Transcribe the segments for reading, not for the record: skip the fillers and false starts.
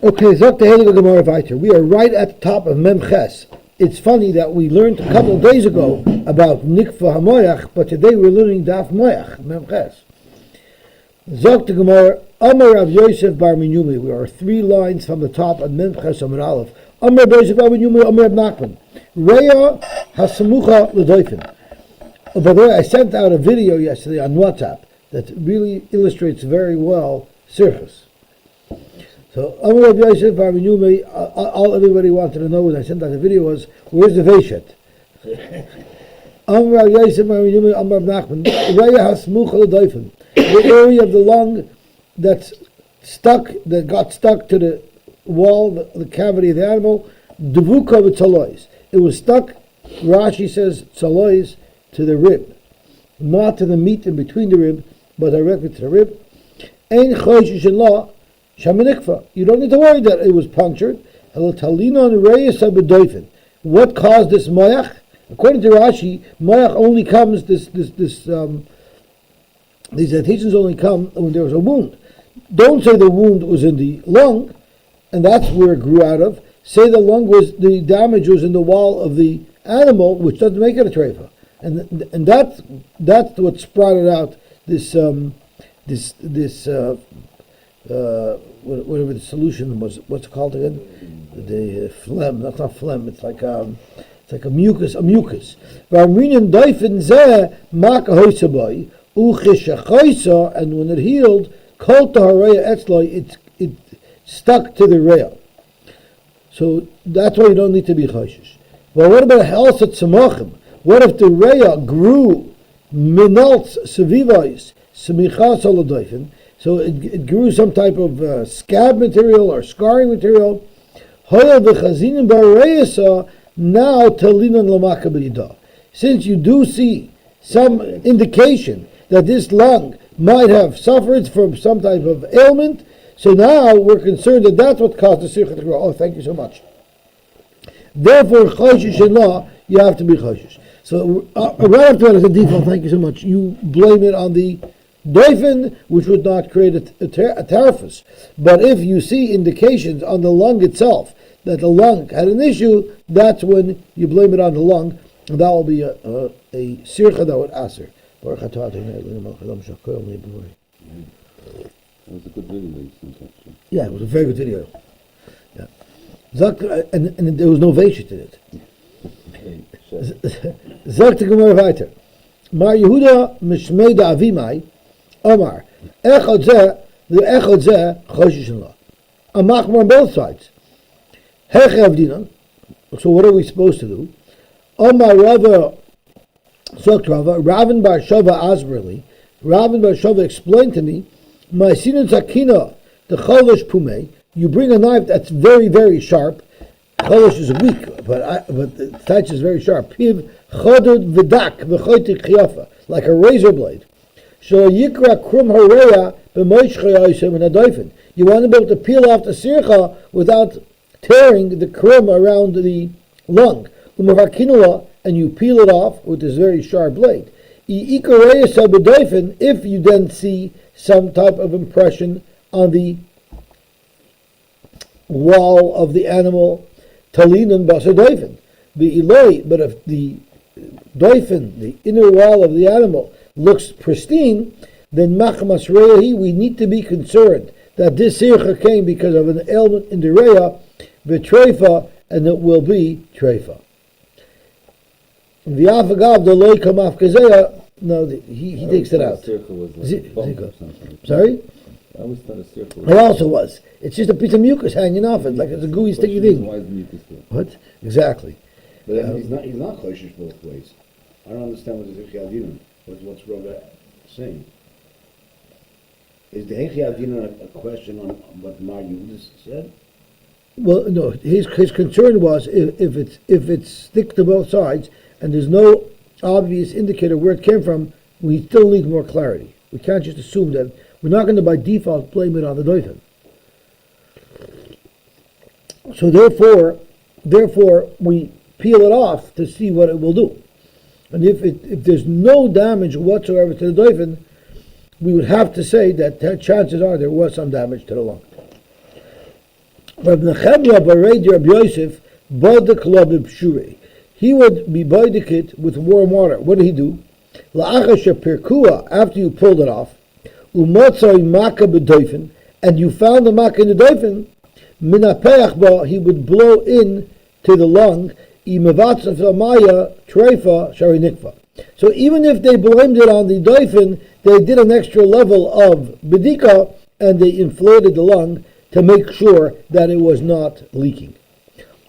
Okay, Zok the Helig Gemara Viter. We are right at the top of Mem Ches. It's funny that we learned a couple of days ago about Nikfa HaMoyach, but today we're learning Daf Moyach, Mem Ches. Zok the Gemara, Amar Rav Yosef Bar Minyumi. We are 3 lines from the top of Mem Ches Amar Aleph. Amar Rav Yosef Bar Minyumi, Amar Rav Nachman. Reya Hasamucha L'Doifen. By the way, I sent out a video yesterday on WhatsApp that really illustrates very well Sirchus. So, Amar Rav Yosef Bar Minyumi, all everybody wanted to know when I sent out the video was, where's the Veshet? Amar Rav Yosef Bar Minyumi, Amar Rav Nachman. Reya Hasamucha L'Doifen. The area of the lung that got stuck to the wall, the cavity of the animal, Devuka v'tzalois. It was stuck, Rashi says, tzalois, to the rib. Not to the meat in between the rib, but directly to the rib. Ein choishish in law, shaminikfa. You don't need to worry that it was punctured. What caused this moyach? According to Rashi, moyach only comes, these adhesions only come when there was a wound. Don't say the wound was in the lung, and that's where it grew out of. Say the damage was in the wall of the animal, which doesn't make it a treifa. And that's what sprouted out this whatever the solution was. What's it called again? The phlegm. That's not phlegm. It's like a mucus. And when it healed, it stuck to the rail. So that's why you don't need to be choshish. Well, what about else at tzemachim? What if the reya grew minalts sevivais semichas oladoifen? So it grew some type of scab material or scarring material. Hoya v'chazinim bareyasa now talinan lamaka b'yidah. Since you do see some indication that this lung might have suffered from some type of ailment, so now we're concerned that that's what caused the sircha to grow. Oh, thank you so much. Therefore, choshish in law, you have to be choshish. So right after that, as a default, thank you so much, you blame it on the doifen, which would not create a tariffus. But if you see indications on the lung itself that the lung had an issue, that's when you blame it on the lung, and that will be a sircha that would aser. That was a good video. Yeah, it was a very good video. Yeah, and there was no Veshit in it. Zok the Gemara weiter. Mar Yehuda mishmeida avimai, Omar echad zeh choshish in law. A machmor on both sides. Hechev dinan. So what are we supposed to do? Omar Rava Zok Rava Ravin bar Shava Asberli. Ravin bar Shava explained to me, my sinun zakina the cholish pume. You bring a knife that's very, very sharp. Cholish is weak, but the touch is very sharp. Piv chodod v'dak v'choytik chiyafa, like a razor blade. So yikra krum hareya b'moishcha yosem and adoifen. You want to be able to peel off the sircha without tearing the krum around the lung. And you peel it off with this very sharp blade. If you then see some type of impression on the wall of the animal, talinan basa doifen. But if the doifen, the inner wall of the animal, looks pristine, then machmas reyahi, we need to be concerned that this sircha came because of an ailment in the reya, v'treifa, and it will be treifa. V'yafagav the loy kamaf kazeya. No, he takes it out. Sorry? I always thought a circle. It also was. It's just a piece of mucus hanging off it, like it's a gooey, sticky thing. Why is the mucus there? What? Exactly. But he's not choshish both ways. I don't understand what the Hechiyadinah. What's Rava saying? Is the Hechiyadinah a question on what Mar Yehuda said? Well, no. His concern was if it's stick to both sides and there's no obvious indicator where it came from, we still need more clarity. We can't just assume that. We're not going to by default blame it on the doifen. So therefore we peel it off to see what it will do. And if there's no damage whatsoever to the doifen, we would have to say that chances are there was some damage to the lung. Rav Nechemia Bareid Rav Yosef Bodik Lo B'Pshurei. He would be bodik with warm water. What did he do? La'achar shepirkua, after you pulled it off, umotzoi maka b'doifen, and you found the maka in the doifen, minapeach ba, he would blow in to the lung, imavatzav amaya treifa shari nikva. So even if they blamed it on the doifen, they did an extra level of bedika, and they inflated the lung to make sure that it was not leaking.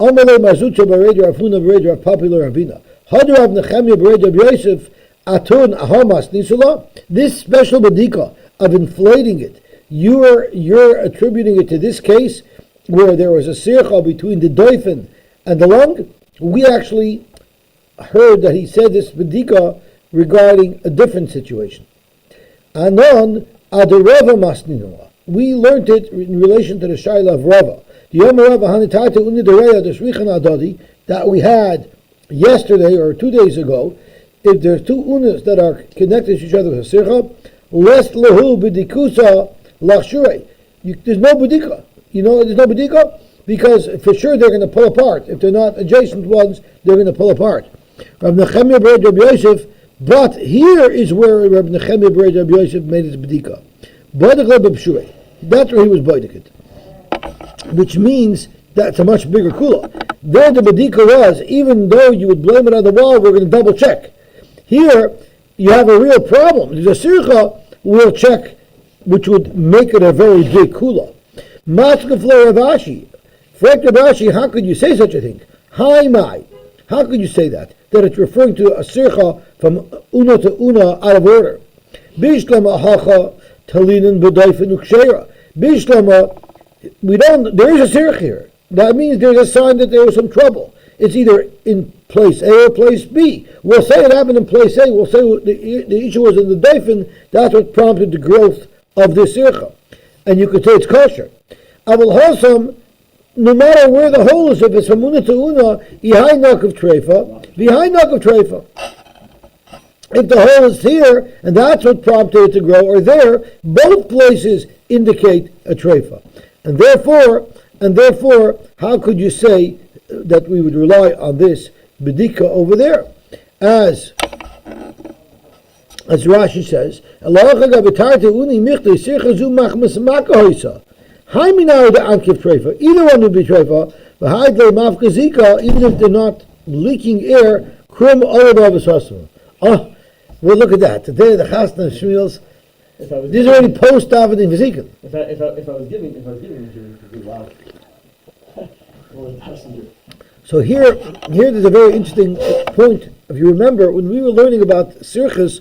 Amalei Mazucha Bared Rafuna Bared Rav Popular Ravina. Hadar Rav Nechemia Bared Rav Yosef Atun Ahamas Nisula. This special bedika of inflating it, you're attributing it to this case where there was a sircha between the doifen and the lung. We actually heard that he said this bedika regarding a different situation. Anon Adarava Masninula. We learned it in relation to the Shaila of Rava. That we had yesterday or 2 days ago. If there's two unas that are connected to each other with a sircha, lest lehu b'dikusa lachshure. There's no bedika. You know, there's no bedika because for sure they're going to pull apart. If they're not adjacent ones, they're going to pull apart. Rav Nechemia Bared Rav Yosef, but here is where Rav Nechemia Bared Rav Yosef made his bedika. Bodik Lo B'Pshurei. That's where he was bodik, which means that's a much bigger kula. There the bedika was, even though you would blame it on the wall, we're going to double check. Here, you have a real problem. There's a sircha, we'll check, which would make it a very big kula. Matzkeflo Ravashi. Frek Ravashi, how could you say such a thing? Hi mai. How could you say that? That it's referring to a sircha from una to una out of order. Bishlama hacha talinin b'doifen ukshera. Bishlama, there is a sirch here. That means there's a sign that there was some trouble. It's either in place A or place B. We'll say it happened in place A. We'll say the issue was in the doifen. That's what prompted the growth of this sircha. And you could say it's kosher. Aval Hosam, no matter where the hole is, if it's from una to una, ihai nok of treifa, v'ihai nok of treifa. If the hole is here, and that's what prompted it to grow, or there, both places indicate a treifa. And therefore, how could you say that we would rely on this bedika over there? As Rashi says, either one would be treifa, even if they're not leaking air. Oh, well, look at that. Today the Chasna Shmuel's. This is already post davening v'zikin. If I was giving it to you, wow. So here there's a very interesting point. If you remember, when we were learning about sirchas,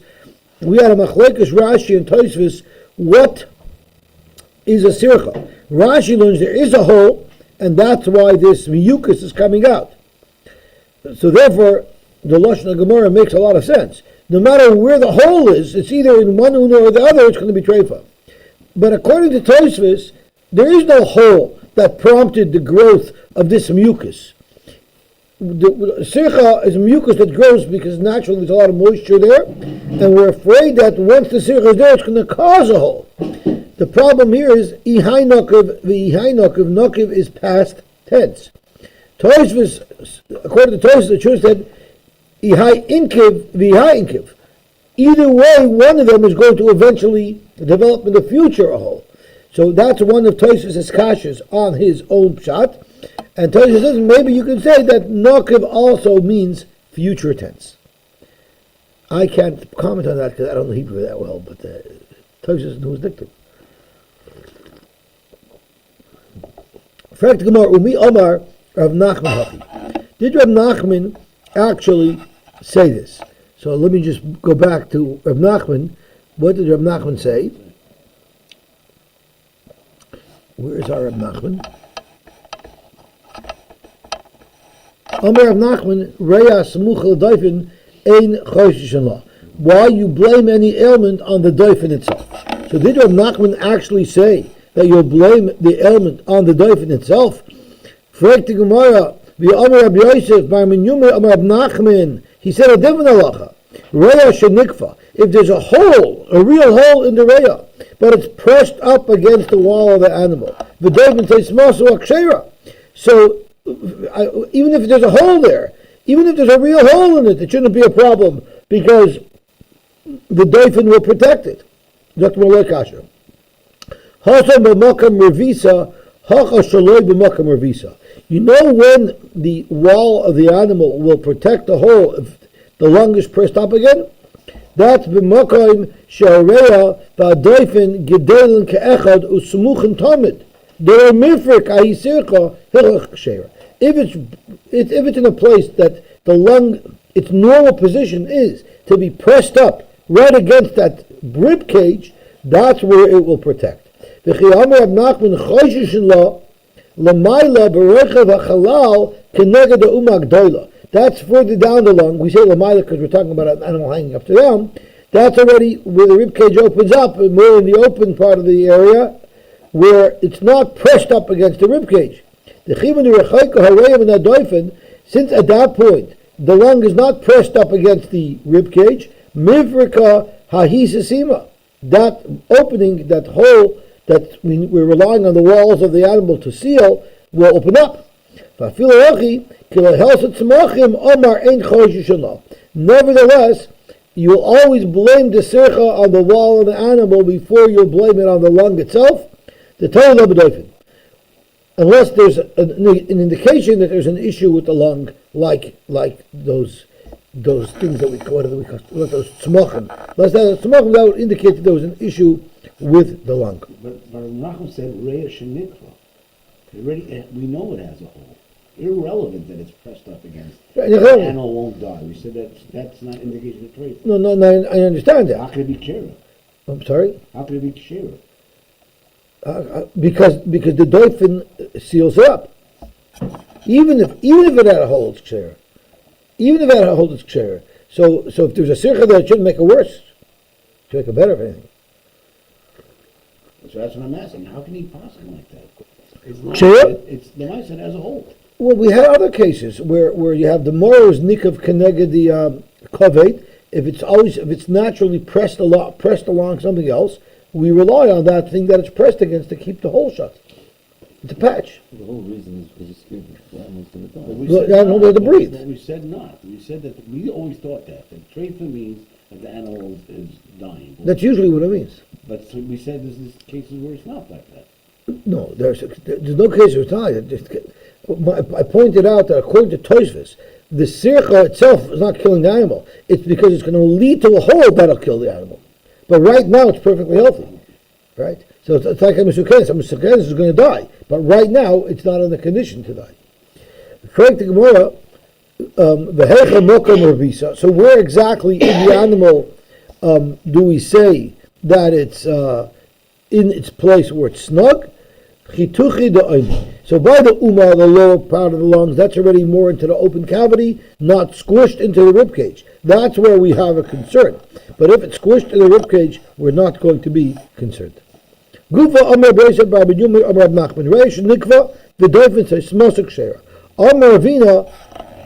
we had a machlekes Rashi and Tosfos. What is a sircha? Rashi learns there is a hole, and that's why this mucus is coming out. So therefore, the Lashon Gemara makes a lot of sense. No matter where the hole is, it's either in one una or the other, it's going to be treifa. But according to Tosfos, there is no hole that prompted the growth of this mucus. The sircha is a mucus that grows because naturally there's a lot of moisture there, and we're afraid that once the sircha is there, it's going to cause a hole. The problem here is ihai nokiv, the ihai nokiv is past tense. Tosfos, according to Tosfos, the church said ihai inkiv, v'ihai inkiv. Either way, one of them is going to eventually develop in the future a hole. So that's one of Tosfos' kashas on his own pshat. And Tosfos says maybe you could say that nokiv also means future tense. I can't comment on that because I don't know Hebrew that well, but Tosfos knows dictum. Fragt Gemara, Umi Omar Rav Nachman Hachi. Did Rav Nachman actually say this? So let me just go back to Rav Nachman. What did Rav Nachman say? Where is our Rav Nachman? Amar Rav Nachman, Reya Samuchel Doifen Ein Choshish Allah. Why you blame any ailment on the doifen itself? So did Rav Nachman actually say that you'll blame the ailment on the doifen itself? Frek the Gemara, V'Amar Rabbi Yosef, Bar Minyumer Amar Rav Nachman. He said a different halacha. Reya shenikfa. If there's a hole, a real hole in the reya, but it's pressed up against the wall of the animal. V'doivin teismasu akshera. So even if there's a hole there, even if there's a real hole in it shouldn't be a problem because the doifin will protect it. Dr. Malay Kasha. You know when the wall of the animal will protect the hole if the lung is pressed up again? That's b'makom she'areya v'adoifin gedelin ke'echad u'smuchen tamid. There mifrik ahisircha hilach sheira. If it's in a place that the lung, its normal position is to be pressed up right against that rib cage, that's where it will protect. That's further down the lung. We say lamayla because we're talking about an animal hanging up to down. That's already where the rib cage opens up, and more in the open part of the area where it's not pressed up against the rib cage. Since at that point the lung is not pressed up against the rib cage, mivrika hahisasima, that opening, that hole that we're relying on the walls of the animal to seal, will open up. Nevertheless, you'll always blame the sircha on the wall of the animal before you'll blame it on the lung itself. The Torah Doifin. Unless there's an indication that there's an issue with the lung, like those things that we call those tzmachim. Unless there's a tzmachim, that would indicate that there was an issue with the lung. But Rachel said reya shenikva. We know it has a hole. Irrelevant that it's pressed up against. The animal won't die. We said that's not indication of trade. No, I understand that. How could it be kshera? I'm sorry? How could it be kshera? Because the doifin seals it up. Even if it had a hole, it's kshera. Even if it had a hole, it's kshera. So if there's a sircha there, it shouldn't make it worse. It should make it better, if anything. So that's what I'm asking. How can he possibly like that? It's the mice that has a hole. Well, we had other cases where you have the moros nikav keneged the kovet. If it's naturally pressed along something else, we rely on that thing that it's pressed against to keep the hole shut. It's a patch. The whole reason is because it's scared the animal's going to die. The animal will have to breathe. But we said not. We said that we always thought that treifa means that the animal is dying. That's usually what it means. But so we said there's cases where it's not like that. No, there's no case where it's not. I pointed out that according to Tosfos, the sircha itself is not killing the animal. It's because it's going to lead to a hole that'll kill the animal. But right now it's perfectly healthy, right? So it's like a mesukenes. A mesukenes is going to die, but right now it's not in the condition to die. Correct the Gemara. So where exactly in the animal do we say that it's in its place where it's snug? So by the umma, the lower part of the lungs, that's already more into the open cavity, not squished into the ribcage. That's where we have a concern. But if it's squished in the ribcage, we're not going to be concerned. Gufa Amar Beisa Rabbi Yuma Amar Nachman Reish Nikva the dolphin says Smosuk Shera. Amar Avina,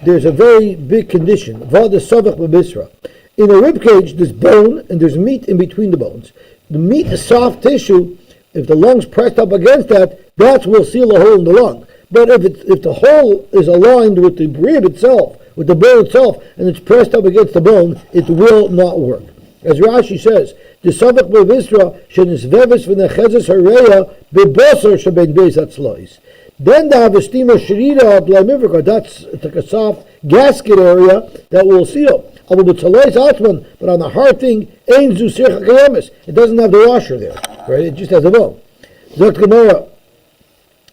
there's a very big condition. Vada Savach Babisra. In a ribcage, there's bone and there's meat in between the bones. The meat is soft tissue. If the lung's pressed up against that will seal a hole in the lung. But if the hole is aligned with the rib itself, with the bone itself, and it's pressed up against the bone, it will not work. As Rashi says, the Savach B'Visra shenisveves v'nechezes hareya b'bosar shebein beis atzlois. Then the Havestima Shrida Blamivika, that's like a soft gasket area that will seal. But on the hard thing, it doesn't have the washer there, right? It just has a bone.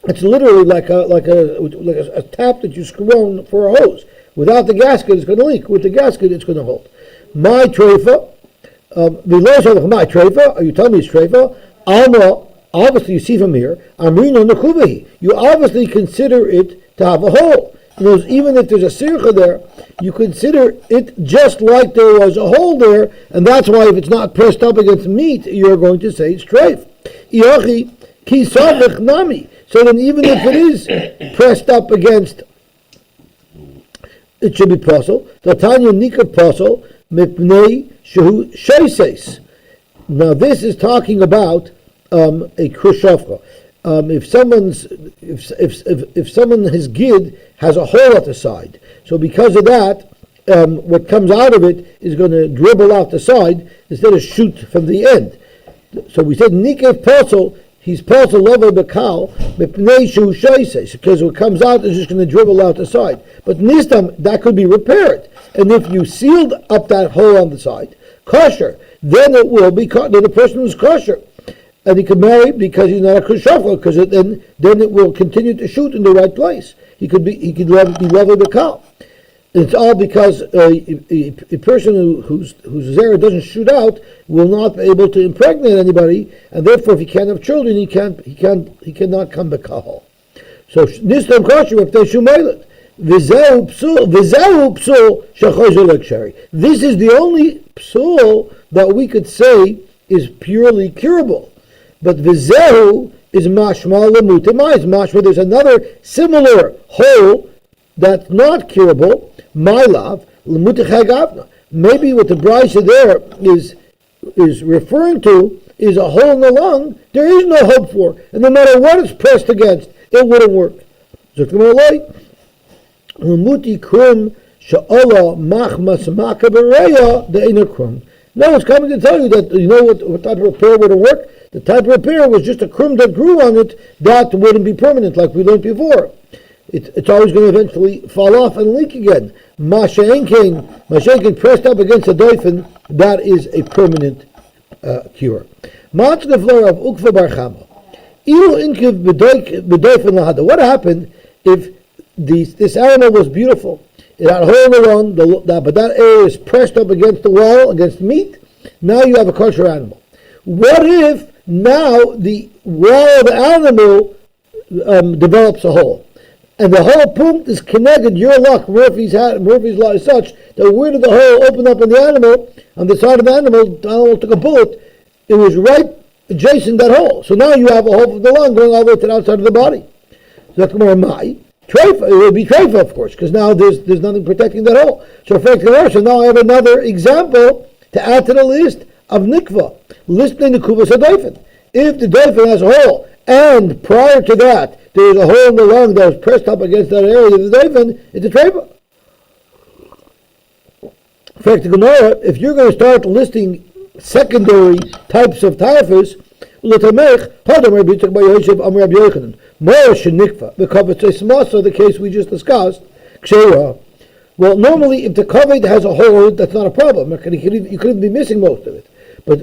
It's literally like a tap that you screw on for a hose. Without the gasket, it's going to leak. With the gasket, it's going to hold. My treifa, my treifa. Are you telling me it's treifa? Alma. Obviously, you see from here, Amrino Nakubahi. You obviously consider it to have a hole. Even if there's a sircha there, you consider it just like there was a hole there, and that's why if it's not pressed up against meat, you're going to say it's treif. Iachi ki savich nami. So then, even if it is pressed up against, it should be posel. The Tanya Nikav posel mipnei shehu sheises. Now this is talking about a krushavka. If someone his gid has a hole at the side, so because of that, what comes out of it is going to dribble out the side instead of shoot from the end. So we said nikev posel. He's posel level bekal mepnei shu shoyses, because what comes out is just going to dribble out the side. But nistam, that could be repaired, and if you sealed up that hole on the side, kosher, then it will be then the person was kosher, and he could marry because he's not a kushafla, because then it will continue to shoot in the right place. He could be level bekal. It's all because a person whose zera doesn't shoot out will not be able to impregnate anybody, and therefore, if he can't have children, he cannot come bekahol. So nistam kosher b'pnei shumaylet. V'zehu psul shechozer leksheri. This is the only psul that we could say is purely curable. But v'zehu is mashma lemutimai. Mashma. There's another similar hole that's not curable. My love, maybe what the brisa there is referring to is a hole in the lung there is no hope for, and no matter what it's pressed against, it wouldn't work. No, it's coming to tell you that you know what type of repair wouldn't work. The type of repair was just a crumb that grew on it that wouldn't be permanent, like we learned before. It's always going to eventually fall off and leak again. Masha'enkein pressed up against a doifen, that is a permanent cure. What happened if this animal was beautiful? It had a hole in the lung, but that area is pressed up against the wall, against meat. Now you have a kosher animal. What if now the wall of the animal develops a hole? And the whole punct is connected, your luck, Murphy's law is such that where did the hole open up in the animal? On the side of the animal took a bullet, it was right adjacent to that hole. So now you have a hole from the lung going all the way to the outside of the body. So that's more my treifa. It will be treifa, of course, because now there's nothing protecting that hole. So now I have another example to add to the list of nikva. Listening to kuvas doifen. If the doifen has a hole, and prior to that, there was a hole in the lung that was pressed up against that area of the doifen, it's a treifa. In fact, the Gemara, if you're going to start listing secondary types of typhus, the case we just discussed, well, normally if the kavod has a hole, that's not a problem. You couldn't be missing most of it. But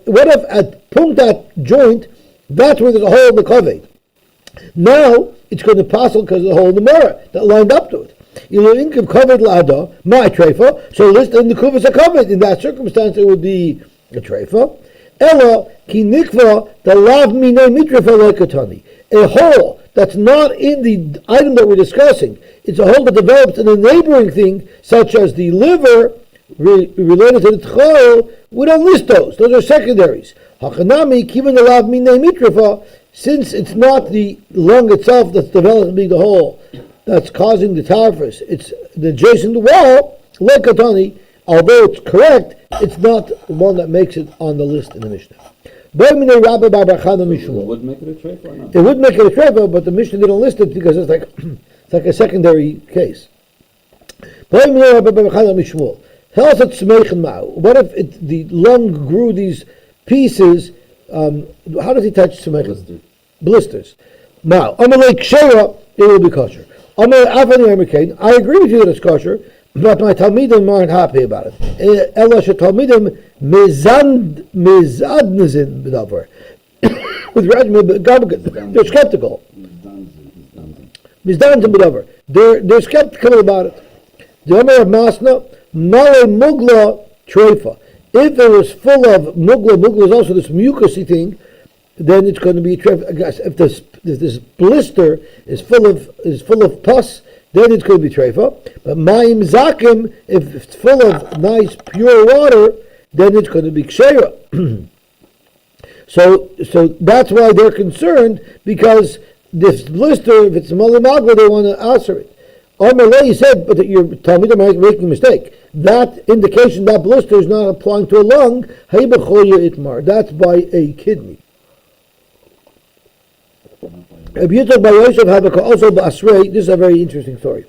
what if at punkt joint, that's where there's a hole in the kavod? Now it's going to passel because of the hole in the mirror that lined up to it. So list in the kuvas a kavod. In that circumstance, it would be a treifa. Ella ki nikva the lav mine mitrafa lekatani. A hole that's not in the item that we're discussing. It's a hole that develops in a neighboring thing, such as the liver related to the tchol. We don't list those. Those are secondaries. Hachanami kiven the lav mine mitrafa. Since it's not the lung itself that's developing the hole that's causing the typhus, it's the adjacent wall, lekatani, although it's correct, it's not the one that makes it on the list in the Mishnah. It would make it a treifa or not? It would make it a treifa, but the Mishnah didn't list it because it's like a secondary case. What if the lung grew these pieces? How does he touch tzmeichin? Blisters. Now, Amalek Shera, it will be kosher. I agree with you that it's kosher, but my Talmidim aren't happy about it. Ella sheTalmidim mizadnizin b'davar. With Rajma, they're skeptical. Mizdanzin b'davar. They're skeptical about it. The Omer of Masna, Mare Mugla Treifa. If it was full of mugla is also this mucusy thing, then it's going to be a treifa. If this blister is full of pus, then it's going to be treifa. But ma'im zakim, if it's full of nice pure water, then it's going to be ksheira. So that's why they're concerned, because this blister, if it's malimagla, they want to answer it. Amalei said, but you're telling me that I'm making a mistake. That indication, that blister is not applying to a lung. Itmar. That's by a kidney. Also, this is a very interesting story.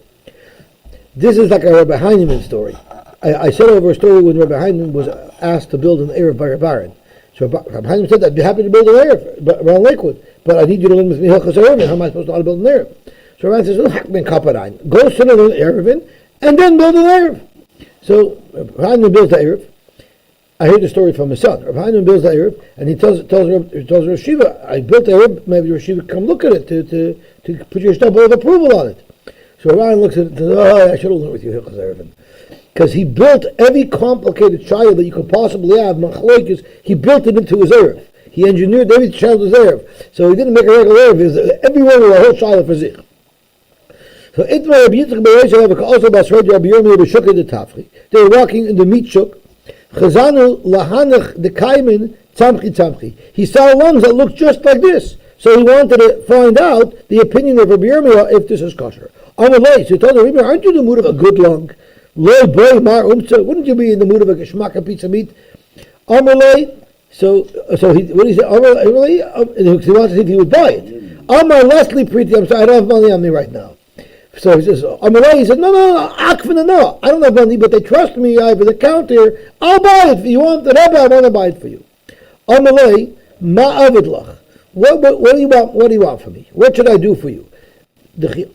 This is like a Rabbi Heinemann story. I said over a story when Rabbi Heinemann was asked to build an Erev by Rabbi Aaron. So Rabbi Heinemann said, I'd be happy to build an Erev around Lakewood, but I need you to learn with me Hilchos Erevin. How am I supposed to know how to build an Erev? So Rabbi says, go sit and learn Erevin, and then build an Erev. So Rabbi Heinemann builds the Erev. I heard the story from his son. Rabbi Heinemann builds the Erev, and he tells Rosh Shiva, I built the Erev, maybe Rosh Shiva come look at it to put your stamp of approval on it. So Rabbi Heinemann looks at it and says, I should have learned with you Hilchos Erevin. Because he built every complicated child that you could possibly have, Machloikis, he built it into his Erev. He engineered every child's Erev. So he didn't make a regular Erev, every one was a whole child for zich. So Itmar Rabbi Yitzchak Bereisha also Basrei Rabbi Yirmiyah B'Shukah de Tafri. They were walking in the meat shuk. Chazanu lahanach the kaimin tzamchi. He saw lungs that looked just like this. So he wanted to find out the opinion of Rabbi Yirmiyah if this is kosher. Amalei, so he told Rabbi Yirmiyah, aren't you in the mood of a good lung? Lo boy mar umtza, wouldn't you be in the mood of a geschmack pizza meat? Amalei, so he, what did he say? Amalei, he wanted to see if he would buy it. Amar Leslie Preeti, I'm sorry, I don't have money on me right now. So he says, Amalei, he said, no, Akvina, no, I don't have money, but they trust me, I have the counter, I'll buy it. If you want the Rebbe, I want to buy it for you. Amalei, ma'avidlach. What do you want from me? What should I do for you?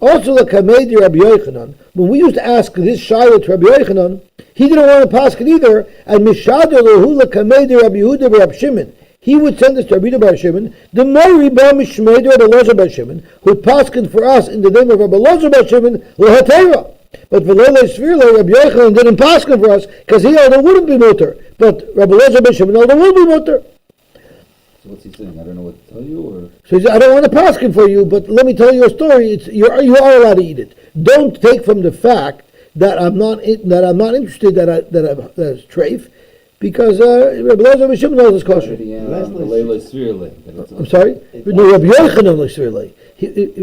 Also the Kamedi Rabbi Yochanan, when we used to ask this Shiloh to Rabbi Yochanan, he didn't want to pass it either, and Mishadar Lohula Kamedi Rabbi Yehuda Rabbi Shimon, he would send us to Rabbi Yehuda Bar Shimon, the Mori Bar Mishmeder Rabbi Lozer Bar Shimon, who would paskin for us in the name of Rabbi Lozer Bar Shimon, L'Hatera. But V'Lele Svirle, Rabbi Yochanan didn't paskin for us, because he held it wouldn't be mutter, but Rabbi Lozer Bar Shimon held it will be mutter. So what's he saying? I don't know what to tell you, or? So he said, I don't want to paskin for you, but let me tell you a story. You are allowed to eat it. Don't take from the fact that I'm not interested that it's treif, because Rabbi Lozer Bar Shimon knows it's kosher. I'm sorry? No, Rabbi Yochanan L'Svirle.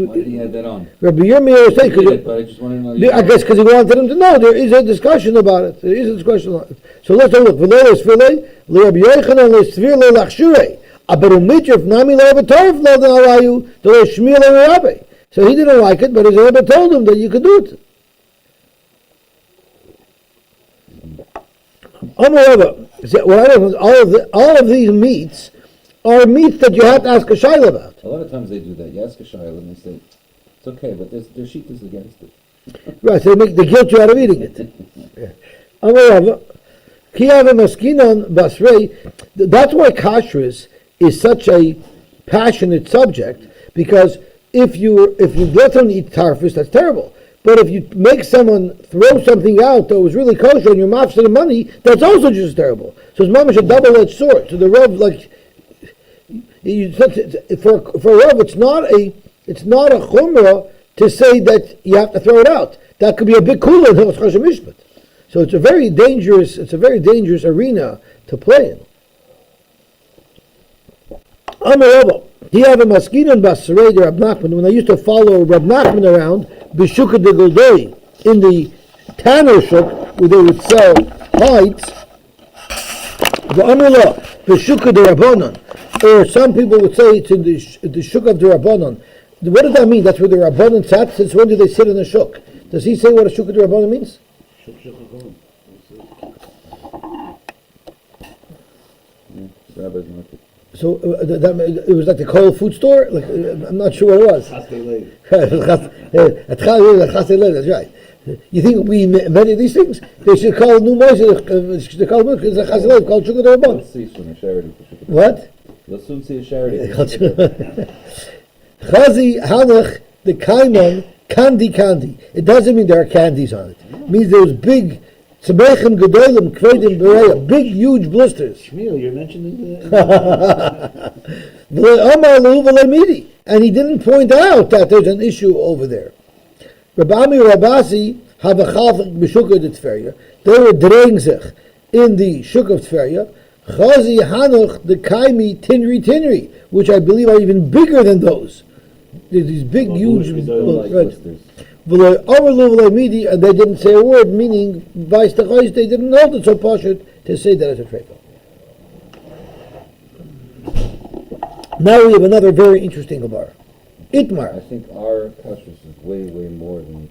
Why did he have that on? Rabbi Yirmiyah was saying, but I just want to know. I guess because he wanted him to know there is a discussion about it. There is a discussion about it. So let's take a look. V'lo L'Svirle, Rabbi Yochanan L'Svirle L'Achshure. Aber Mitzvah Nami L'Abatorf L'Alayu L'Shmiel L'Rabbi. So he didn't like it, but his Rebbe told him that you could do it. All of these meats are meats that you have to ask a shayla about. A lot of times they do that. You ask a shayla and they say, it's okay, but their sheet is against it. Right, so they guilt you out of eating it. That's why kashrus is such a passionate subject, because if you let someone eat tarfus, that's terrible. But if you make someone throw something out that was really kosher and you're mafsed the money, that's also just as terrible. So it's mamash a double-edged sword. So the Rav, for a Rav, it's not a chumrah to say that you have to throw it out. That could be a big kula in Hilchos Choshen Mishpat. So it's a very dangerous arena to play in. Amar he have a maskinon basrei de Rab Nachman. When I used to follow Rab Nachman around, b'shukah de Goldei, in the tanner shuk, where they would sell hides, the Amar b'shukah de Rabbanon, or some people would say it's in the shuk of the Rabbanon. What does that mean? That's where the Rabbanon sat. Since when do they sit in the shuk? Does he say what a shuk of the Rabbanon means? Rabbi's market. So it was like the Kohl food store. Like, I'm not sure what it was. That's right. You think we invented these things? They should call new Moshe. They call it Chazalev, called Shukah D'Rabbanan. Let's see from a charity. What? Let's soon see a charity. Chazi Hanach the Kaiman Kandi. It doesn't mean there are candies on it. It means those big Tzemechem Gedolim Kvedim Bereya, big huge blisters. Shmuel, you're mentioning and he didn't point out that there's an issue over there. Rabami Rabasi have a chalfik b'shukah de Tferia. They were draying sich in the shuk of Tferia. Chazi Hanoch the Kaimi Tinri, which I believe are even bigger than those. There's these big, huge blisters. And they didn't say a word, meaning vice the chayis, they didn't hold it so pashut to say that as a treifa. Now we have another very interesting Gemara. Itmar. I think our kashrus is way, way more than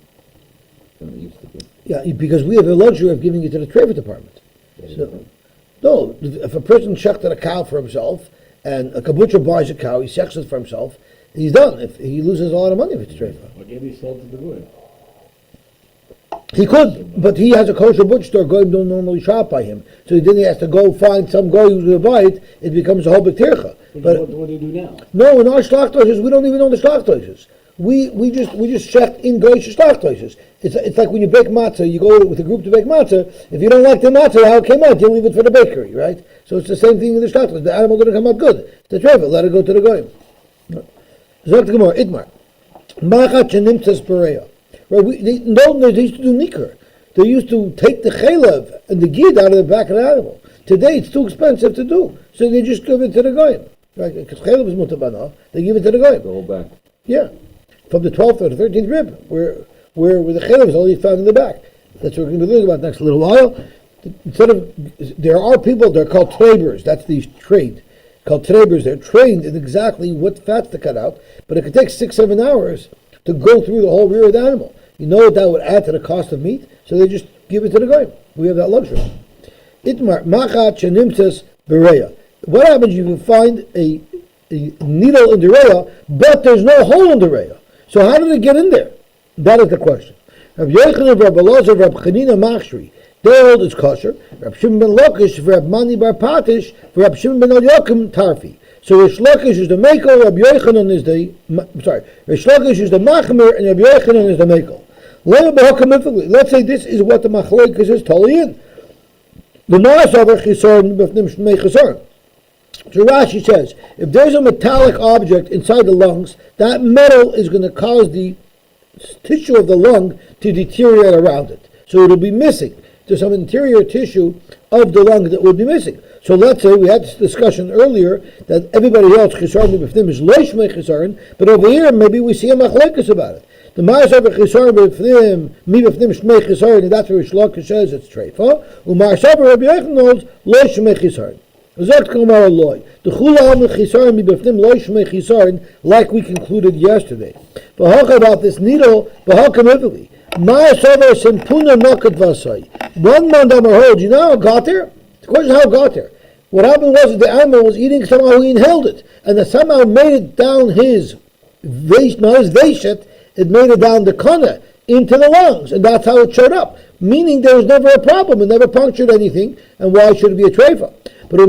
it used to be. Yeah, because we have the luxury of giving it to the treifa department. So, no, if a person shechted a cow for himself, and a butcher buys a cow, he shechts it for himself, he's done. If he loses a lot of money if it's treifa. What gave he sold to the wood? He could, but he has a kosher butcher store. Goyim don't normally shop by him, so then he has to go find some guy who's going to buy it. It becomes a whole big tircha. But what do you do now? No, in our schlachthäusers, we don't even know the schlachthäusers. We just shecht in goyish schlachthäusers. It's like when you bake matzah, you go with a group to bake matzah. If you don't like the matzah, how it came out, you leave it for the bakery, right? So it's the same thing in the schlachthäusers. The animal didn't come out good. The treifa, let it go to the goyim. Zok the Gemara, Itmar. Machat shenimtzas bereya. Right, they used to do nikkur. They used to take the chaylev and the gid out of the back of the animal. Today it's too expensive to do, so they just give it to the goyim. Right, because chaylev is mutabana, they give it to the goyim. The whole back. Yeah, from the 12th or the 13th rib, where the chaylev is only found in the back. That's what we're going to be learning about next little while. There are people, they're called traders. That's the trade. Called traders. They're trained in exactly what fats to cut out, but it could take 6-7 hours to go through the whole rear of the animal. You know what that would add to the cost of meat, so they just give it to the goyim. We have that luxury. Itmar machat shenimtzas bereya. What happens if you find a needle in the reya, but there's no hole in the reya? So how did it get in there? That is the question. Rabbi Yochanan, Rabbi Elazar, Rabbi Chanina Machshri, they hold it's kosher. Rabbi Shimon ben Lakish, Rabbi Mani bar Patish, Rabbi Shimon ben Yochim Tarfi. So Rish Lakish is the Mekel, Rabbi Yochanan is the Rish Lakish is the Machmer, and Rabbi Yochanan is the Mekel. Let's say this is what the Machlokes is totally in. The Narasavar Chisaron B'fnim Shmei Chisaron. So Rashi says, if there's a metallic object inside the lungs, that metal is going to cause the tissue of the lung to deteriorate around it. So it'll be missing. There's some interior tissue of the lung that will be missing. So let's say we had this discussion earlier that everybody else Chisaron B'fnim is Lo Shmei Chisaron, but over here maybe we see a Machlokes about it. The Ma'asav Chisaron B'fnim, Mi B'fnim Shmei Chisaron, and that's where Rish Lakish says it's treifa. U'Ma'asav Rabbi Yochanan holds Lo Shmei Chisaron. Zok Gemara loy. The Chula Am Chisaron Mi B'fnim Lo Shmei Chisaron, like we concluded yesterday. V'hocha about this needle, v'hocha mivili. Ma'asav Simpuna Nakat Vasai. One mandamar holds. You know how it got there? The question is how it got there. What happened was that the animal was eating, somehow he inhaled it, and that somehow made it down his veshet. It made it down the kana into the lungs, and that's how it showed up. Meaning there was never a problem, it never punctured anything, and why should it be a treifa? But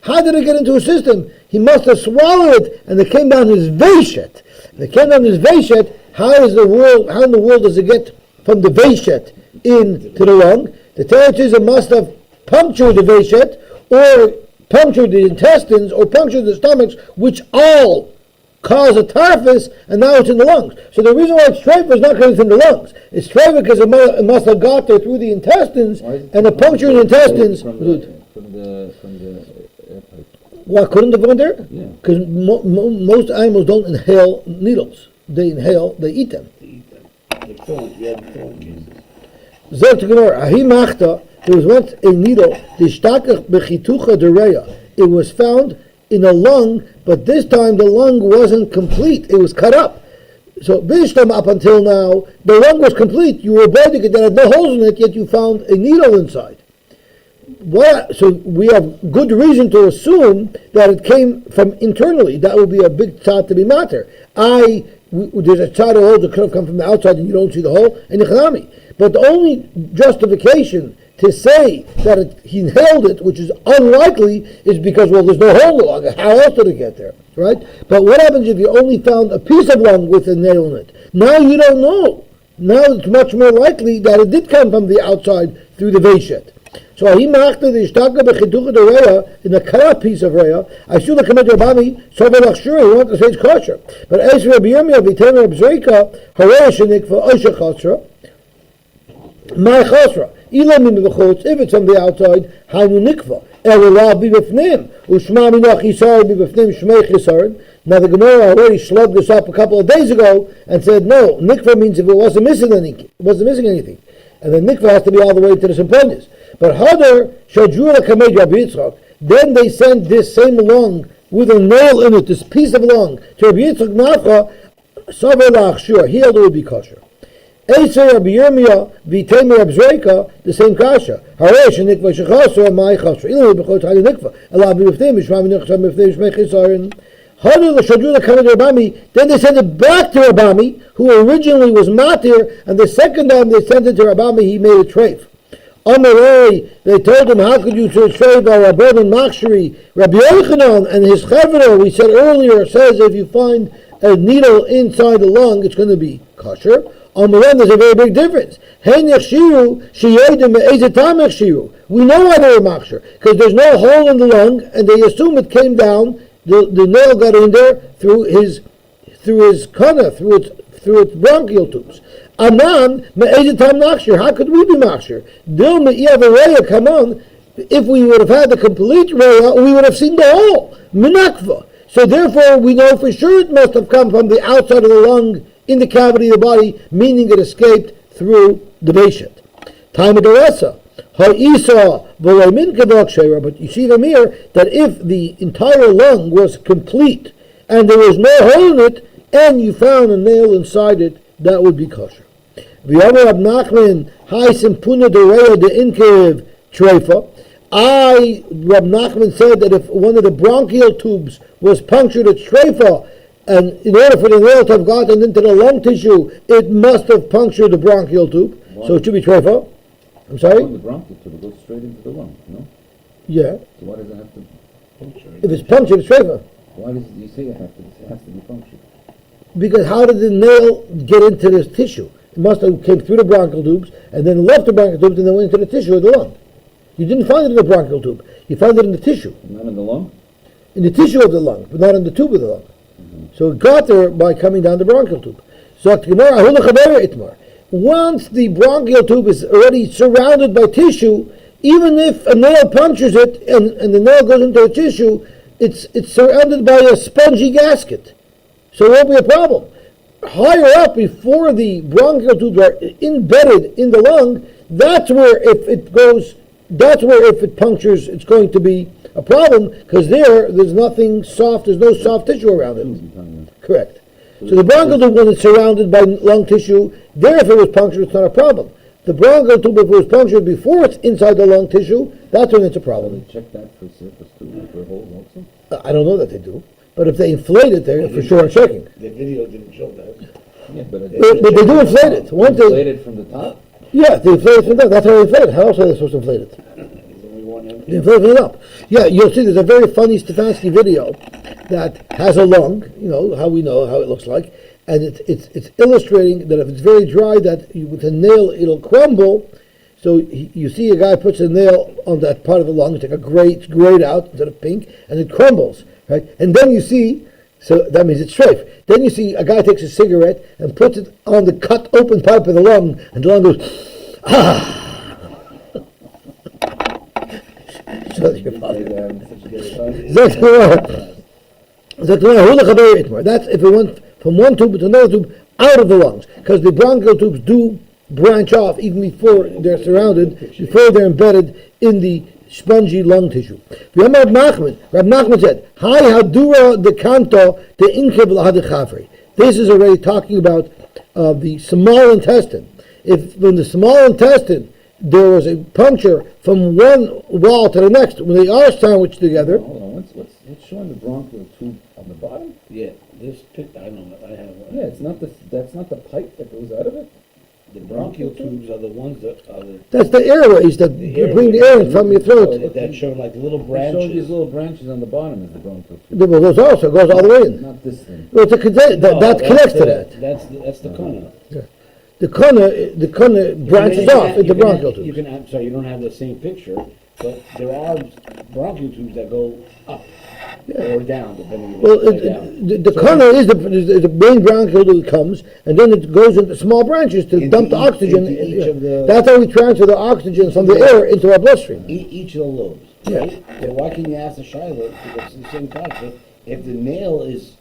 how did it get into his system? He must have swallowed it, and it came down his veshet. And it came down his veshet. How in the world does it get from the veshet into the lung? The teretz is it must have punctured the veshet, or punctured the intestines, or punctured the stomachs, which all cause a typhus, and now it's in the lungs. So the reason why it's treifa is not because it's in the lungs. It's treifa because it must have got there through the intestines, and it punctured the intestines. From the airpipe. Why couldn't it go in there? Yeah. Because most animals don't inhale needles. They inhale, they eat them. The thorns, we had the thorn cases. Zok Gemara, Ahi Machta, there was once a needle, Dishtakach Bechitucha Dereya. It was found in a lung, but this time the lung wasn't complete. It was cut up. So Bishtam up until now, the lung was complete. You were avoiding it, there had no holes in it, yet you found a needle inside. So we have good reason to assume that it came from internally. That would be a big tzad to be matter. There's a tzad hole that could have come from the outside and you don't see the hole, and ichnami. But the only justification to say that he inhaled it, which is unlikely, is because, well, there's no hole in the lung. How else did it get there, right? But what happens if you only found a piece of lung with a nail in it? Now you don't know. Now it's much more likely that it did come from the outside through the veshet. So he machta the ishtaka bechitucha de reya in a cut piece of reya. I should have come to Rabami. So sure he wanted to say it's kosher. But as Rabbi Yirmiyah v'tem Rabbi Zrika hareya shenikva osha chasra. My chasra. If it's from the outside, hainu nikva. Elulav bibifnim, ushma minoch yisar bibifnim shmei chisarin. Now the Gemara already slugged this up a couple of days ago and said, no, nikva means if it wasn't missing anything. And then mikvah has to be all the way to the Simplonius. But Hadar Shadrula Kamed Rabbi Yitzchak, then they sent this same lung with a nail in it, this piece of lung, to Rabbi Yitzchak Nafcha, Savar Lachshur, he held it would be kosher. Eiser Rabbi Yirmiyah, V'Teimer Rabbi Zreika, the same kasha. Haresh Nikva Shechasur, Mai Chasur, Ilu B'chot Hali Nikva, Allah B'Yuftim, Mishma B'Nichsam B'Yuftim, Shmei Chisarin. Then they sent it back to Rabami, who originally was matir, and the second time they sent it to Rabami, he made a treif. Amarei, they told him, how could you treif by Rabban and Machshiri? Rabbi Yochanan and his chavra, we said earlier, says if you find a needle inside the lung, it's going to be kosher. Amarei, there's a very big difference. We know why they were machshir, because there's no hole in the lung, and they assume it came down. The nail got in there through his kana, through its bronchial tubes. Anan me'ezitam nachshir. How could we be machshir? Dil me'iyav reya. Come on, if we would have had the complete reya, we would have seen the hole minakva. So therefore, we know for sure it must have come from the outside of the lung in the cavity of the body, meaning it escaped through the patient. Time of the rasa. But you see from here that if the entire lung was complete and there was no hole in it, and you found a nail inside it, that would be kosher. Rab Nachman said that if one of the bronchial tubes was punctured at treifa, and in order for the nail to have gotten into the lung tissue, it must have punctured the bronchial tube, so it should be treifa. I'm sorry? The bronchial tube goes straight into the lung, no? Yeah. So why does it have to puncture? If it's punctured, it's treifa. Why does you say it has to be punctured? Because how did the nail get into this tissue? It must have came through the bronchial tubes and then left the bronchial tubes and then went into the tissue of the lung. You didn't find it in the bronchial tube. You found it in the tissue. Not in the lung? In the tissue of the lung, but not in the tube of the lung. Mm-hmm. So it got there by coming down the bronchial tube. So once the bronchial tube is already surrounded by tissue, even if a nail punctures it and the nail goes into the tissue, it's surrounded by a spongy gasket. So it won't be a problem. Higher up, before the bronchial tubes are embedded in the lung, that's where if it punctures, it's going to be a problem, because there's nothing soft, there's no soft tissue around it. Correct. So the bronchial tube, when it's surrounded by lung tissue, there if it was punctured, it's not a problem. The bronchial tube, if it was punctured before it's inside the lung tissue, that's when it's a problem. Check that for surface too, for holes also? I don't know that they do. But if they inflate it, they're for sure checking. The video didn't show that. Yeah, but They do inflate it. Once they inflate it from the top? Yeah, they inflate it from the top. That's how they inflate it. How else are they supposed to inflate it? There's only one end. They inflate it up. Yeah, you'll see there's a very funny Stefanski video that has a lung, how we know how it looks like, and it's illustrating that if it's very dry, that with a nail it'll crumble. So you see a guy puts a nail on that part of the lung, it's like it's grayed out instead of pink, and it crumbles, right? And then you see, so that means it's strafe. Then you see a guy takes a cigarette and puts it on the cut open pipe of the lung, and the lung goes, ah. So that's if it went from one tube to another tube out of the lungs, because the bronchial tubes do branch off even before they're surrounded, before they're embedded in the spongy lung tissue. Rab Nachman said, "Hi hadura de canto de inkev lahadechafri." This is already talking about the small intestine. If in the small intestine there was a puncture from one wall to the next, when they are sandwiched together. Hold on, what's showing the bronchial tube on the bottom? Yeah, this picture, I know, I have. Yeah, that's not the pipe that goes out of it. The bronchial tubes are the ones that are the... That's the airways that bring the air in from your throat. That show like little It branches. shows these little branches on the bottom of the bronchial tube. Well, those also goes all the way in. Not this thing. Well, that connects to that. That's the cone. Yeah. The cone branches off into bronchial tubes. You don't have the same picture, but there are bronchial tubes that go up or down, depending on Well, down. the cone is the main bronchial tube that comes, and then it goes into small branches to dump the oxygen. Into each of the... That's how we transfer the oxygen from the air into our bloodstream. Each of the lobes. right? So why can you ask the Shiloh, because it's the same concept, if the nail is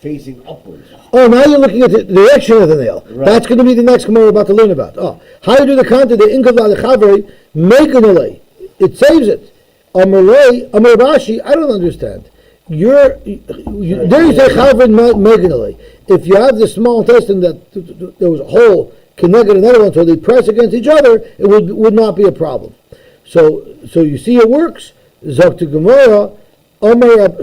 facing upwards? Oh, now you're looking at the direction of the nail. Right. That's going to be the next Gemara we're about to learn about. Oh, how you do the content, the Inkavla, the Chavre, Mekanale. It saves it. Amar Rashi, I don't understand. There you say Chavre Mekanale. If you have the small intestine that there was a hole connected another one, so they press against each other, it would not be a problem. So you see it works. Zok to Gemara.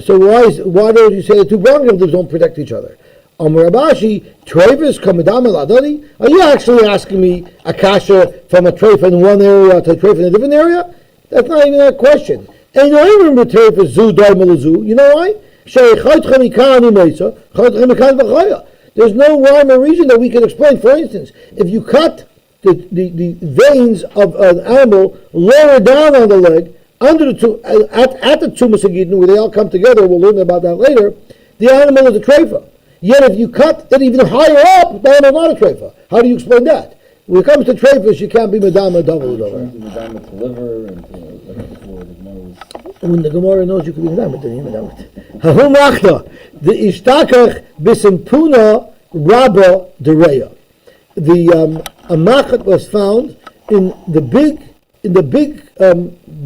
So why don't you say the two bronchioles don't protect each other? Amar Abashi, Trevis Kamadam Ladani? Are you actually asking me a kasha from a treif in one area to a treif in a different area? That's not even a question. And I remember treif zu darmalazu. You know why? There's no rhyme or reason that we can explain. For instance, if you cut the veins of an animal lower down on the leg, under at the Tumas Agidin, where they all come together, we'll learn about that later, the animal is a treifa. Yet if you cut it even higher up, the animal is not a treifa. How do you explain that? When it comes to treifas, you can't be Madama double. Madama to liver and like before the Gemara was... When the Gemara knows you can be Madama, then you're Madama. Hahum Achta, the Ishtakach Bisimpuna Rabba Dereya. The a machat was found in the big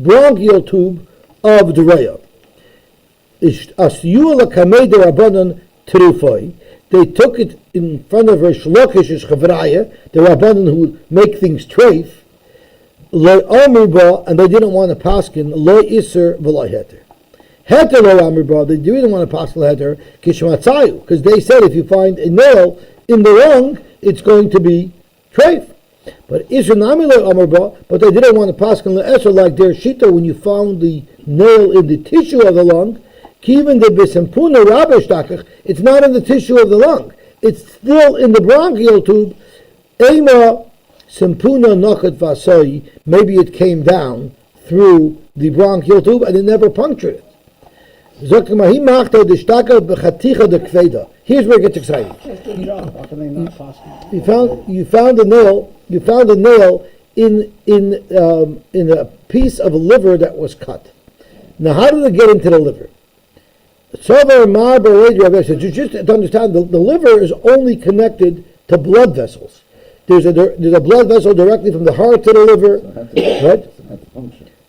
bronchial tube of the Reya. They took it in front of her Shlokish's Chavraya, the Rabbanan who make things treif, and they didn't want to paskin lo iser v'lo heter. Heter lo amrba, they didn't want to paskin heter kishmatzayu, because they said if you find a nail in the lung, it's going to be treif. But Ishanami lo amrba, but they didn't want to paskin lo eser like their shita when you found the nail in the tissue of the lung. Even the bisampuna rabashtakach, it's not in the tissue of the lung. It's still in the bronchial tube. Ema sampuna nakat vasoi, maybe it came down through the bronchial tube and it never punctured it. Here's where it gets exciting. You found a nail in a piece of liver that was cut. Now, how did it get into the liver? So just to understand, the liver is only connected to blood vessels. There's a blood vessel directly from the heart to the liver, right?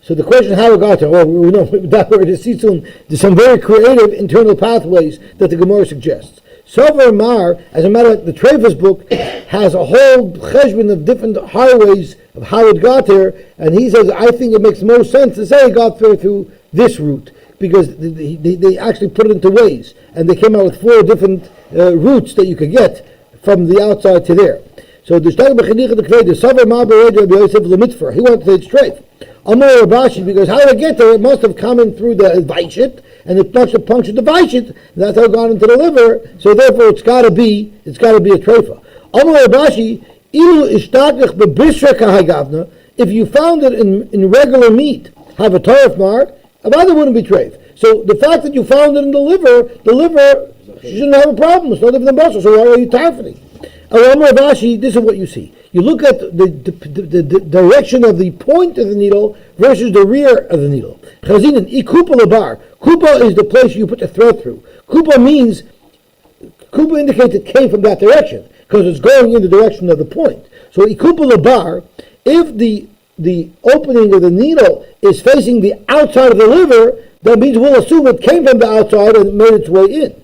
So the question how it got there, well, we know that we're going to see soon. There's some very creative internal pathways that the Gemara suggests. Sover Mar, as a matter of fact, the Trevis book has a whole cheshbon of different highways of how it got there, and he says, I think it makes most sense to say it got there through this route, because they actually put it into ways, and they came out with 4 different routes that you could get from the outside to there. So the Shtag B'Chedich the Kved, the Sover Mar B'Red Rabbi Yosef L'Mitzvah, he wanted to say it straight. Amar Rabashi, because how did it get there? It must have come in through the Vaishit, and it must have punctured the Vaishit, and that's how it got into the liver, so therefore it's got to be a treifa. Amar Rabashi, Ilu Ishtakach B'Bishra Kahagavna, if you found it in regular meat, have a tarif mark, another wouldn't be treif. So the fact that you found it in the liver shouldn't have a problem. It's not even the muscle, so why are you tarifing? Amar Rabashi, this is what you see. You look at the direction of the point of the needle versus the rear of the needle. Chazinin, ikupa labar. Kupa is the place you put the thread through. Kupa indicates it came from that direction because it's going in the direction of the point. So ikupa labar, if the opening of the needle is facing the outside of the liver, that means we'll assume it came from the outside and made its way in.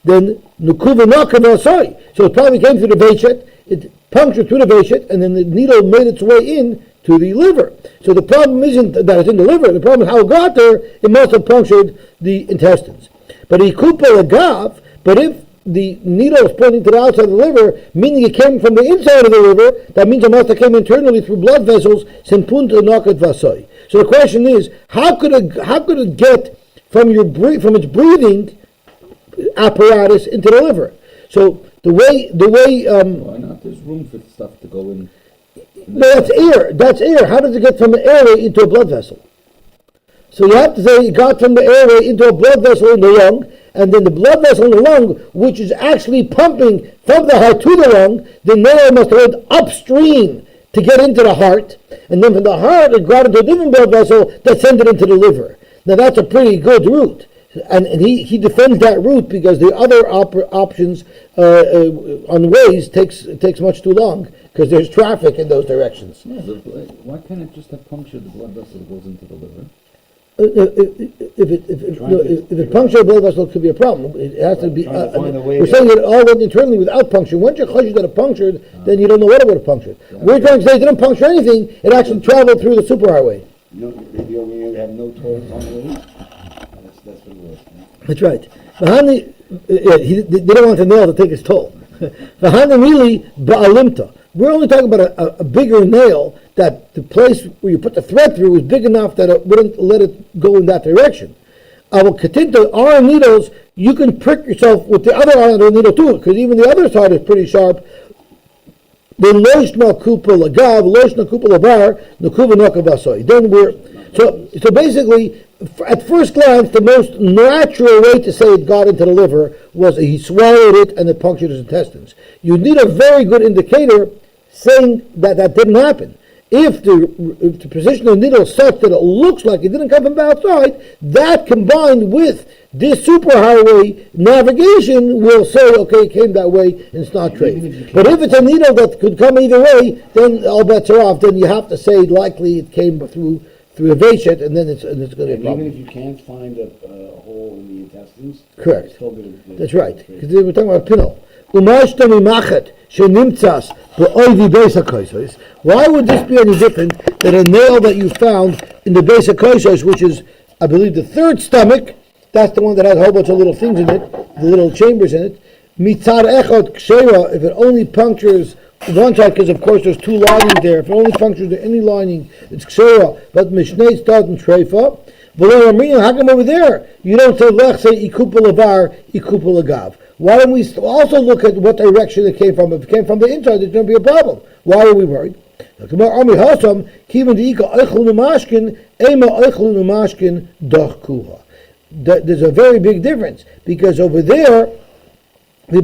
Then nukuva nakavasai. So it probably came through the veichet. It punctured through the veichet, and then the needle made its way in to the liver. So the problem isn't that it's in the liver. The problem is how it got there. It must have punctured the intestines. But ikupa lagav. But if the needle is pointing to the outside of the liver, meaning it came from the inside of the liver, that means it must have came internally through blood vessels. Simpunta nakat vasoi. So the question is, how could it get from its breathing apparatus into the liver? So the way why not? There's room for stuff to go in. No, that's air. How does it get from the airway into a blood vessel? So you have to say it got from the airway into a blood vessel in the lung, and then the blood vessel in the lung, which is actually pumping from the heart to the lung, the nail must have went upstream to get into the heart, and then from the heart it got into a different blood vessel that sent it into the liver. Now that's a pretty good route, and he defends that route because the other options on ways takes much too long because there's traffic in those directions. Yeah, why can't it just have punctured the blood vessel that goes into the liver? If it punctured a blood vessel, it could be a problem. It has to be. Trying to find a way We're saying it all went internally without puncture. Once you're choshesh that it punctured, then you don't know what it would have punctured. We're trying to say it didn't puncture anything. It actually traveled through the superhighway. You have no tolls on the way? That's what it was. That's right. They don't want the nail to take its toll. Really, ba'alimta. We're only talking about a bigger nail that the place where you put the thread through is big enough that it wouldn't let it go in that direction. Our needles, you can prick yourself with the other eye of the needle too, because even the other side is pretty sharp. Then so basically, at first glance, the most natural way to say it got into the liver was he swallowed it and it punctured his intestines. You need a very good indicator saying that didn't happen. If the position of the needle is such that it looks like it didn't come from outside, that combined with this superhighway navigation will say, okay, it came that way and it's not trace. But if it's a needle that could come either way, then all bets are off. Then you have to say likely it came through a veshet, and then it's going to be a problem. Even if you can't find a hole in the intestines, Correct. still That's right, because we're talking about pinol. Why would this be any different than a nail that you found in the base of kosos, which is, I believe, the third stomach? That's the one that has a whole bunch of little things in it, the little chambers in it. Mitzad echad kshera, if it only punctures one side, because of course there's two linings there. If it only punctures any lining, it's kshera. But mishnei start and treifa. How come over there you don't say lech say ikupa lavar, ikupa lagav? Why don't we also look at what direction it came from? If it came from the inside, there's going to be a problem. Why are we worried? There's a very big difference, because over there, no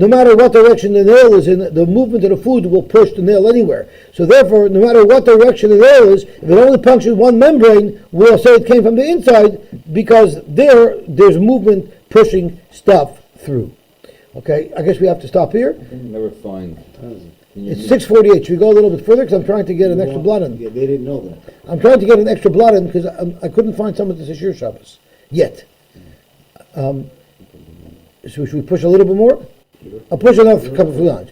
matter what direction the nail is in, the movement of the food will push the nail anywhere. So therefore, no matter what direction the nail is, if it only punctures one membrane, we'll say it came from the inside, because there's movement pushing stuff through. Okay, I guess we have to stop here. I can never find. It's 6:48. Should we go a little bit further? Because I'm trying to get an extra blood in. Yeah, they didn't know that. I'm trying to get an extra blood in because I couldn't find some of this Ashir Shabbos yet. So should we push a little bit more? I'll push enough a couple of lines.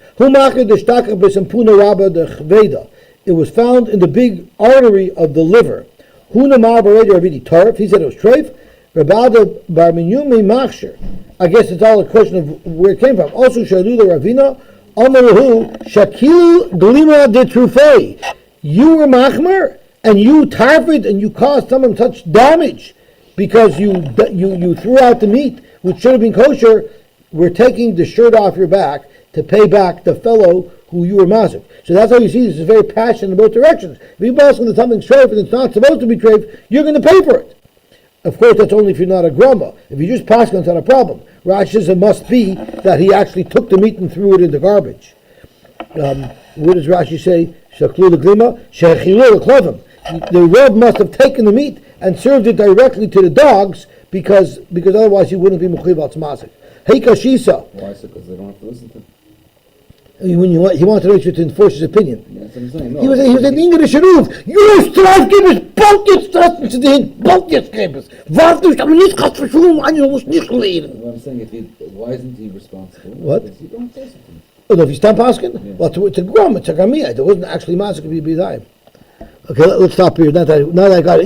It was found in the big artery of the liver. He said it was treif. I guess it's all a question of where it came from. Also, Shalu the Ravina, Amalahu, Shakil Glima de Trufei. You were Machmer, and you tarfed, and you caused someone such damage because you threw out the meat, which should have been kosher. We're taking the shirt off your back to pay back the fellow who you were mazik. So that's how you see this is very passionate in both directions. If you ask that something's treif and it's not supposed to be treif, you're going to pay for it. Of course, that's only if you're not a grumma. If you just paskin, it's not a problem. Rashi says it must be that he actually took the meat and threw it in the garbage. What does Rashi say? Shaklu l'glima, shechilu l'klovim. The Reb must have taken the meat and served it directly to the dogs because otherwise he wouldn't be mechuyev al tzmazik. Hey kashisa. Why is it? Because they don't have to listen to him. He wanted to make sure to enforce his opinion. Yeah, that's what I'm saying. No, He was in English Ruf. You Strafgebers, Balkjes zu den Balkjesgebers. Wart nicht, aber nicht kannst verschwunden, an muss nicht lehren. What I'm saying, why isn't he responsible? What? Because you don't say something. Oh, no, if he's done paskin? Yeah. Well, it's a grum, it's a gamiyah. It wasn't actually mazik to be b'dayim. Okay, let's stop here. Now that I got it.